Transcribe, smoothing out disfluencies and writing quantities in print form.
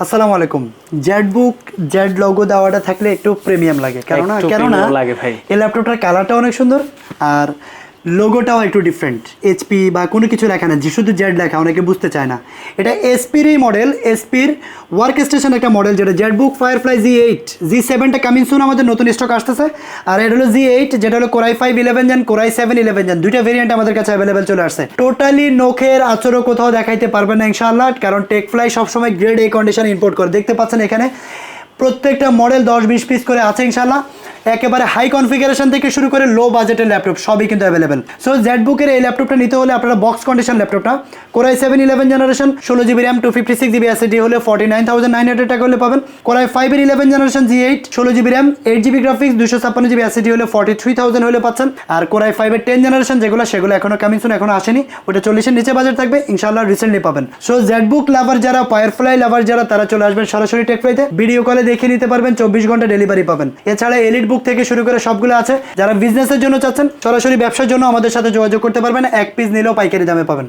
আসসালামু আলাইকুম। Z book Z logo দেওয়াটা থাকলে একটু প্রিমিয়াম লাগে, কেননা লাগে ভাই। এই ল্যাপটপটার কালারটা অনেক সুন্দর আর লোগোটাও একটু ডিফারেন্ট। এইচপি বা কোনো কিছু লেখা না, যে শুধু জেড লেখা, অনেকে বুঝতে চায় না। এটা এসপিরই মডেল, এসপির ওয়ার্ক স্টেশন একটা মডেল, যেটা জেড বুক ফায়ারফ্লাই G8 G7টা কামিং সুন, আমাদের নতুন স্টক আসতেছে। আর এটা হলো G8, যেটা হলো কোরাই 5 11 জেন, কোরাই 7 11 জেন, দুইটা ভেরিয়েন্ট আমাদের কাছে অ্যাভেলেবেল চলে আসছে। টোটালি নখের আচরও কোথাও দেখাইতে পারবেন না ইনশাআল্লাহ, কারণ টেকফ্লাই সবসময় গ্রেড এ কন্ডিশন ইম্পোর্ট করে। দেখতে পাচ্ছেন এখানে প্রত্যেকটা মডেল 10-20 পিস করে আছে ইনশাআল্লাহ। একেবারে হাই কনফিগারেশন থেকে শুরু করে লো বাজেটের ল্যাপটপ সবই কিন্তু অ্যাভেলেবেল। সো জেড বুকের এই ল্যাপটপটা নিতে হলে আপনারা বক্স কন্ডিশন ল্যাপটপটা core i 7 11 generation 16GB RAM 256GB SSD হলে 49,900 টাকা হলে পাবেন। Core i 5 11 generation G8 16GB RAM 8GB graphics 256GB SSD হলে 43,000 হলে পাচ্ছেন। আর কোরাই 5 10 জেনারেশন সেগুলো এখনো কামিং সুন, এখনো আসেনি, ওটা 40-এর নিচে বাজেট থাকবে ইনশাআল্লাহ, রিসেন্টলি পাবেন। সো জেড বুক লাভার যারা, ফায়ারফ্লাই লাভার যারা, তারা চলে আসবেন সরাসরি টেকফ্লাইতে, ভিডিও কলে দেখে নিতে পারবেন, 24 ঘন্টা ডেলিভারি পাবেন। এছাড়া এলিট বুক থেকে শুরু করে সবগুলো আছে। যারা বিজনেসের জন্য চাচ্ছেন, সরাসরি ব্যবসার জন্য আমাদের সাথে যোগাযোগ করতে পারবেন, এক পিস নিলেও পাইকারি দামে পাবেন।